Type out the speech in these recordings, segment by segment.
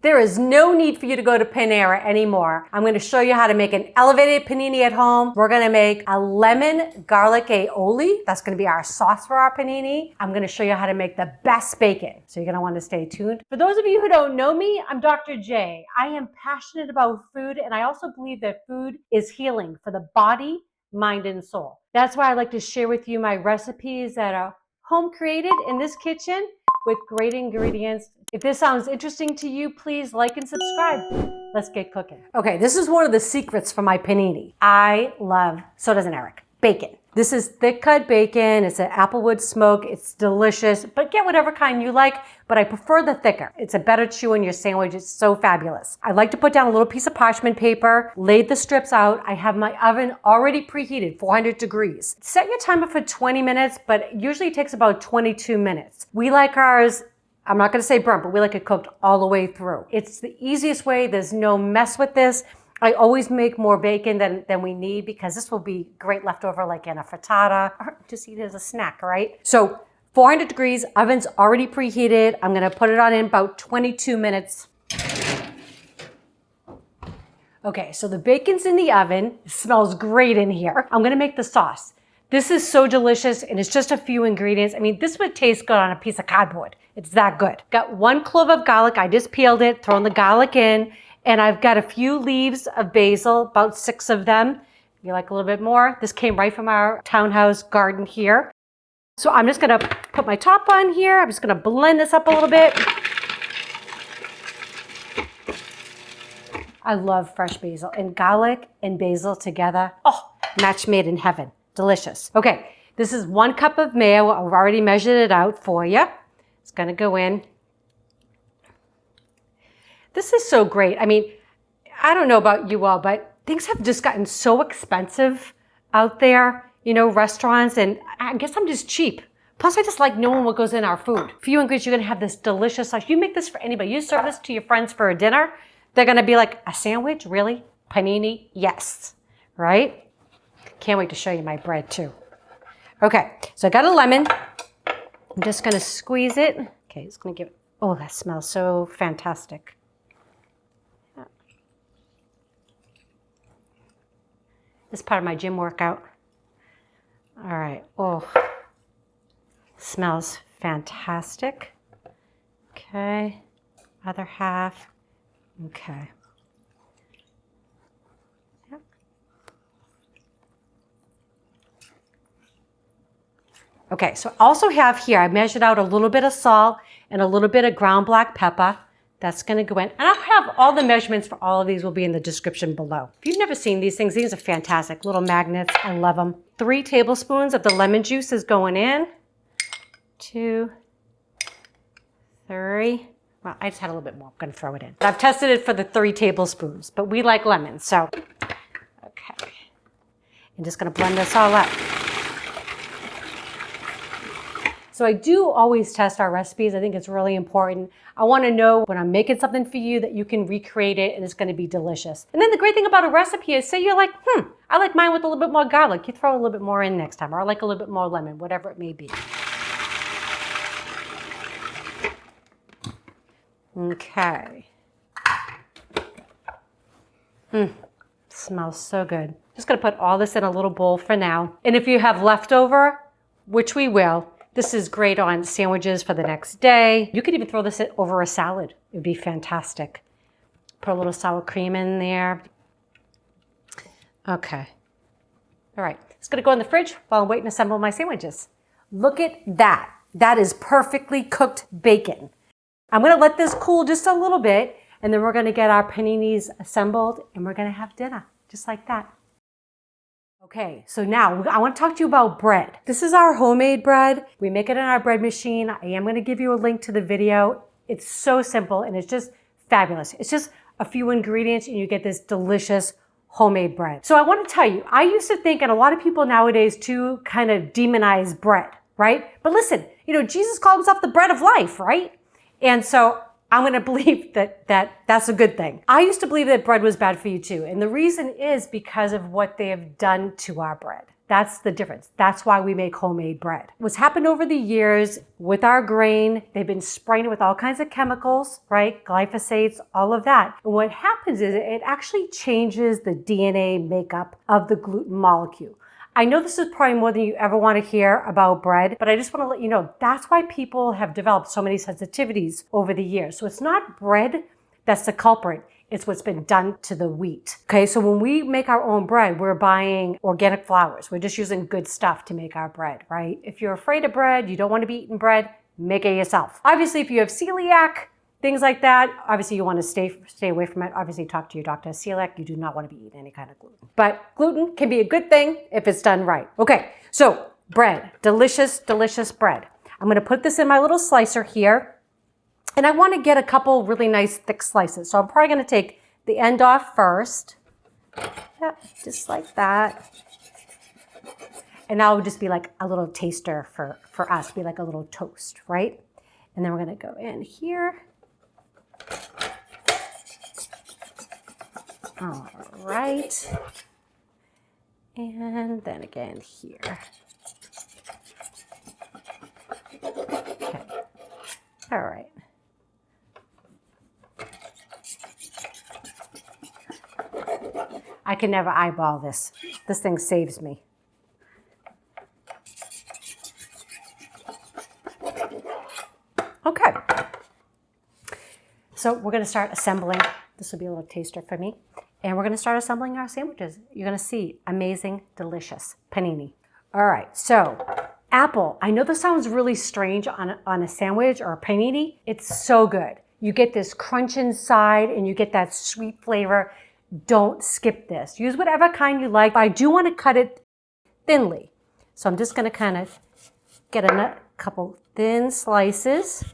There is no need for you to go to Panera anymore. I'm going to show you how to make an elevated panini at home. We're going to make a lemon garlic aioli. That's going to be our sauce for our panini. I'm going to show you how to make the best bacon. So you're going to want to stay tuned. For those of you who don't know me, I'm Dr. J. I am passionate about food, and I also believe that food is healing for the body, mind, and soul. That's why I like to share with you my recipes that are home created in this kitchen with great ingredients. If this sounds interesting to you, please like and subscribe. Let's get cooking. Okay, this is one of the secrets for my panini. I love, so doesn't Eric, bacon. This is thick cut bacon. It's an applewood smoke. It's delicious, but get whatever kind you like, but I prefer the thicker. It's a better chew in your sandwich. It's so fabulous. I like to put down a little piece of parchment paper, laid the strips out. I have my oven already preheated, 400 degrees. Set your timer for 20 minutes, but usually it takes about 22 minutes. We like ours, I'm not gonna say burnt, but we like it cooked all the way through. It's the easiest way. There's no mess with this. I always make more bacon than we need because this will be great leftover like in a frittata or just eat it as a snack, right? So 400 degrees, oven's already preheated. I'm gonna put it on in about 22 minutes. Okay, so the bacon's in the oven. It smells great in here. I'm gonna make the sauce. This is so delicious and it's just a few ingredients. I mean, this would taste good on a piece of cardboard. It's that good. Got 1 clove of garlic. I just peeled it, thrown the garlic in. And I've got a few leaves of basil, about 6 of them. If you like a little bit more, this came right from our townhouse garden here. So I'm just gonna put my top on here. I'm just gonna blend this up a little bit. I love fresh basil and garlic and basil together. Oh, match made in heaven. Delicious. Okay, this is 1 cup of mayo. I've already measured it out for you. It's gonna go in. This is so great. I mean, I don't know about you all, but things have just gotten so expensive out there, you know, restaurants, and I guess I'm just cheap. Plus, I just like knowing what goes in our food. Few ingredients, you're gonna have this delicious sauce. You make this for anybody. You serve this to your friends for a dinner, they're gonna be like, a sandwich? Really? Panini? Yes. Right? Can't wait to show you my bread too. Okay, so I got a lemon. I'm just gonna squeeze it. Okay, it's gonna give it, oh, that smells so fantastic. This is part of my gym workout. All right, oh, smells fantastic. Okay, other half, okay. Yep. Okay, so I also have here, I measured out a little bit of salt and a little bit of ground black pepper. That's gonna go in. And I'll have all the measurements for all of these will be in the description below. If you've never seen these things are fantastic. Little magnets, I love them. 3 tablespoons of the lemon juice is going in. 2, 3. Well, I just had a little bit more. I'm gonna throw it in. I've tested it for the 3 tablespoons, but we like lemons, so. Okay. I'm just gonna blend this all up. So I do always test our recipes. I think it's really important. I want to know when I'm making something for you that you can recreate it and it's going to be delicious. And then the great thing about a recipe is say you're like, I like mine with a little bit more garlic. You throw a little bit more in next time, or I like a little bit more lemon, whatever it may be. Okay. Smells so good. Just going to put all this in a little bowl for now. And if you have leftover, which we will, this is great on sandwiches for the next day. You could even throw this over a salad. It would be fantastic. Put a little sour cream in there. Okay. All right. It's going to go in the fridge while I'm waiting to assemble my sandwiches. Look at that. That is perfectly cooked bacon. I'm going to let this cool just a little bit, and then we're going to get our paninis assembled, and we're going to have dinner just like that. Okay, so now I want to talk to you about bread. This is our homemade bread. We make it in our bread machine. I am going to give you a link to the video. It's so simple and it's just fabulous. It's just a few ingredients and you get this delicious homemade bread. So I want to tell you, I used to think, and a lot of people nowadays too, kind of demonize bread, right? But listen, you know, Jesus called himself the bread of life, right? And so I'm going to believe that's a good thing. I used to believe that bread was bad for you too. And the reason is because of what they have done to our bread. That's the difference. That's why we make homemade bread. What's happened over the years with our grain, they've been spraying it with all kinds of chemicals, right? Glyphosates, all of that. And what happens is it actually changes the DNA makeup of the gluten molecule. I know this is probably more than you ever want to hear about bread, but I just want to let you know that's why people have developed so many sensitivities over the years. So it's not bread that's the culprit. It's what's been done to the wheat. Okay, so when we make our own bread, we're buying organic flours. We're just using good stuff to make our bread, right? If you're afraid of bread, you don't want to be eating bread, make it yourself. Obviously, if you have celiac, things like that, obviously you want to stay away from it. Obviously, talk to your doctor. Celiac, you do not want to be eating any kind of gluten. But gluten can be a good thing if it's done right. Okay, so bread, delicious, delicious bread. I'm going to put this in my little slicer here. And I want to get a couple really nice thick slices. So I'm probably going to take the end off first. Yep, just like that. And that would just be like a little taster for us, be like a little toast, right? And then we're going to go in here. All right. And then again here. Okay. All right. I can never eyeball this. This thing saves me. Okay. So we're going to start assembling. This will be a little taster for me. And we're going to start assembling our sandwiches. You're going to see amazing, delicious panini. All right. So apple. I know this sounds really strange on a sandwich or a panini. It's so good. You get this crunch inside and you get that sweet flavor. Don't skip this. Use whatever kind you like. But I do want to cut it thinly. So I'm just going to kind of get a couple thin slices.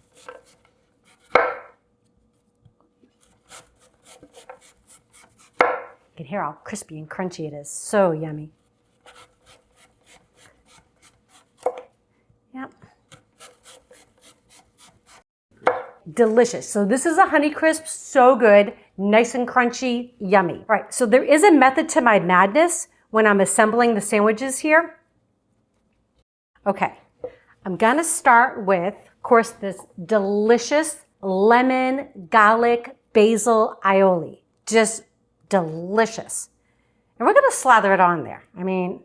You can hear how crispy and crunchy it is. So yummy. Yep. Delicious. So this is a Honeycrisp. So good. Nice and crunchy, yummy. All right, so there is a method to my madness when I'm assembling the sandwiches here. Okay, I'm gonna start with, of course, this delicious lemon, garlic, basil aioli. Just delicious. And we're gonna slather it on there. I mean,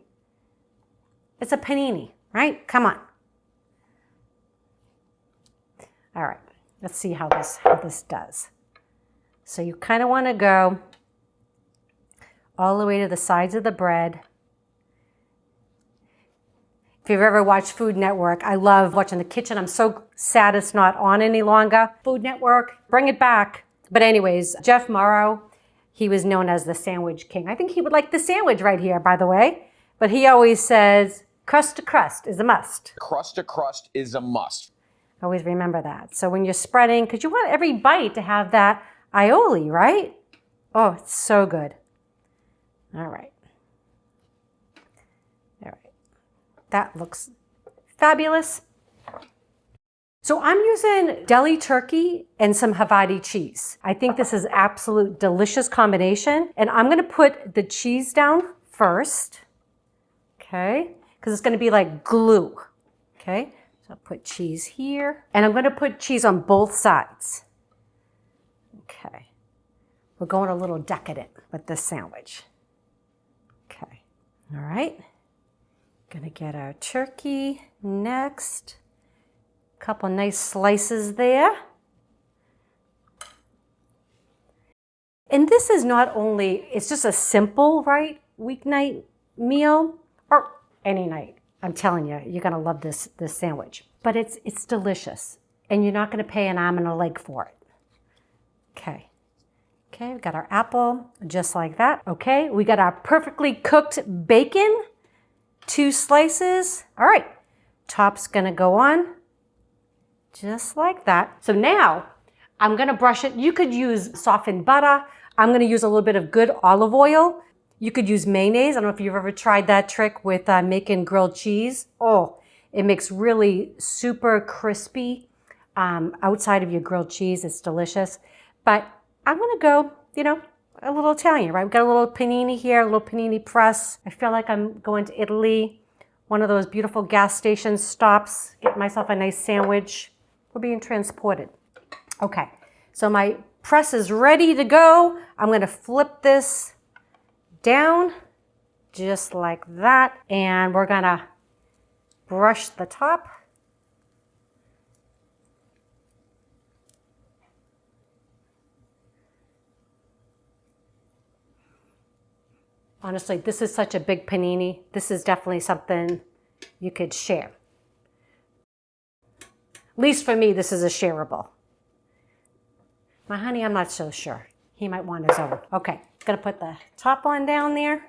it's a panini, right? Come on. All right, let's see how this does. So you kind of want to go all the way to the sides of the bread. If you've ever watched Food Network, I love watching The Kitchen. I'm so sad it's not on any longer. Food Network, bring it back. But anyways, Jeff Morrow, he was known as the Sandwich King. I think he would like the sandwich right here, by the way. But he always says, crust to crust is a must. Crust to crust is a must. Always remember that. So when you're spreading, because you want every bite to have that aioli, right? Oh, it's so good. All right. All right. That looks fabulous. So I'm using Deli Turkey and some Havarti cheese. I think this is absolute delicious combination. And I'm going to put the cheese down first. Okay. Because it's going to be like glue. Okay. So I'll put cheese here. And I'm going to put cheese on both sides. Okay. We're going a little decadent with this sandwich. Okay. All right. Gonna get our turkey next. Couple nice slices there. And this is not only, it's just a simple, right, weeknight meal, or any night. I'm telling you, you're gonna love this sandwich. But it's delicious, and you're not gonna pay an arm and a leg for it. Okay. Okay, we got our apple, just like that. Okay, we got our perfectly cooked bacon, 2 slices. All right, top's gonna go on, just like that. So now, I'm gonna brush it. You could use softened butter. I'm gonna use a little bit of good olive oil. You could use mayonnaise. I don't know if you've ever tried that trick with making grilled cheese. Oh, it makes really super crispy outside of your grilled cheese. It's delicious. But I'm gonna go, a little Italian, right? We've got a little panini here, a little panini press. I feel like I'm going to Italy, one of those beautiful gas station stops, get myself a nice sandwich. We're being transported. Okay, so my press is ready to go. I'm going to flip this down just like that, and we're going to brush the top. Honestly, this is such a big panini. This is definitely something you could share. At least for me, this is a shareable. My honey, I'm not so sure. He might want his own. Okay, gonna put the top on down there.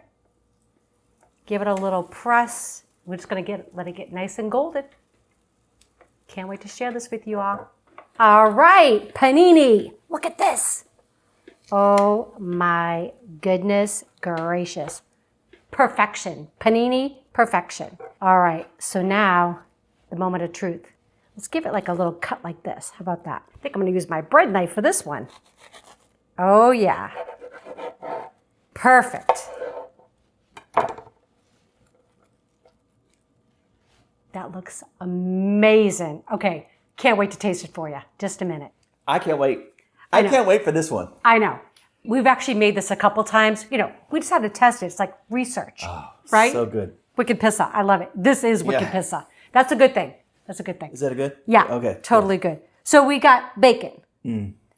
Give it a little press. We're just gonna let it get nice and golden. Can't wait to share this with you all. All right, panini. Look at this. Oh my goodness gracious. Perfection. Panini, perfection. All right, so now the moment of truth. Let's give it like a little cut like this. How about that? I think I'm gonna use my bread knife for this one. Oh yeah. Perfect. That looks amazing. Okay, can't wait to taste it for you. Just a minute. I can't wait. I can't wait for this one. I know. We've actually made this a couple times. You know, we just had to test it. It's like research, right? So good. Wicked pizza. I love it. This is wicked pizza. That's a good thing. That's a good thing. Is that a good? Yeah. Okay. Totally good. So we got bacon.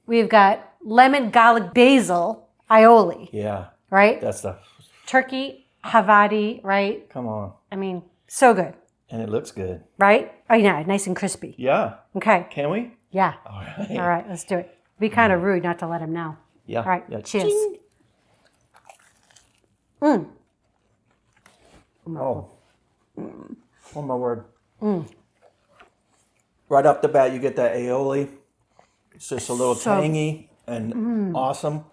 We've got lemon, garlic, basil, aioli. Yeah. Right? That's the. Turkey, Havarti, right? Come on. I mean, so good. And it looks good. Right? Oh, yeah. Nice and crispy. Yeah. Okay. Can we? Yeah. All right. All right. Let's do it. Be kind of rude not to let him know. Yeah. All right. Yeah. Cheers. Ching. Oh. Oh my word. Right off the bat, you get that aioli. It's just a little tangy and awesome.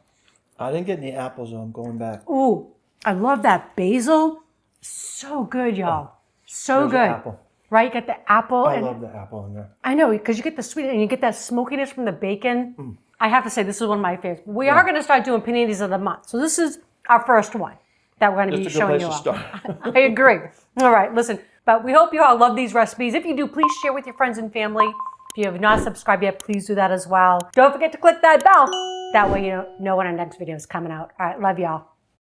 I didn't get any apples, though. I'm going back. Ooh, I love that basil. So good, y'all. So There's good. an apple. Right? You get the apple. I love the apple in there. I know, because you get the sweet and you get that smokiness from the bacon. I have to say, this is one of my favorites. We are going to start doing paninis of the month. So this is our first one that we're going to be showing you all. I agree. All right, listen. But we hope you all love these recipes. If you do, please share with your friends and family. If you have not subscribed yet, please do that as well. Don't forget to click that bell. That way you know when our next video is coming out. All right, love y'all.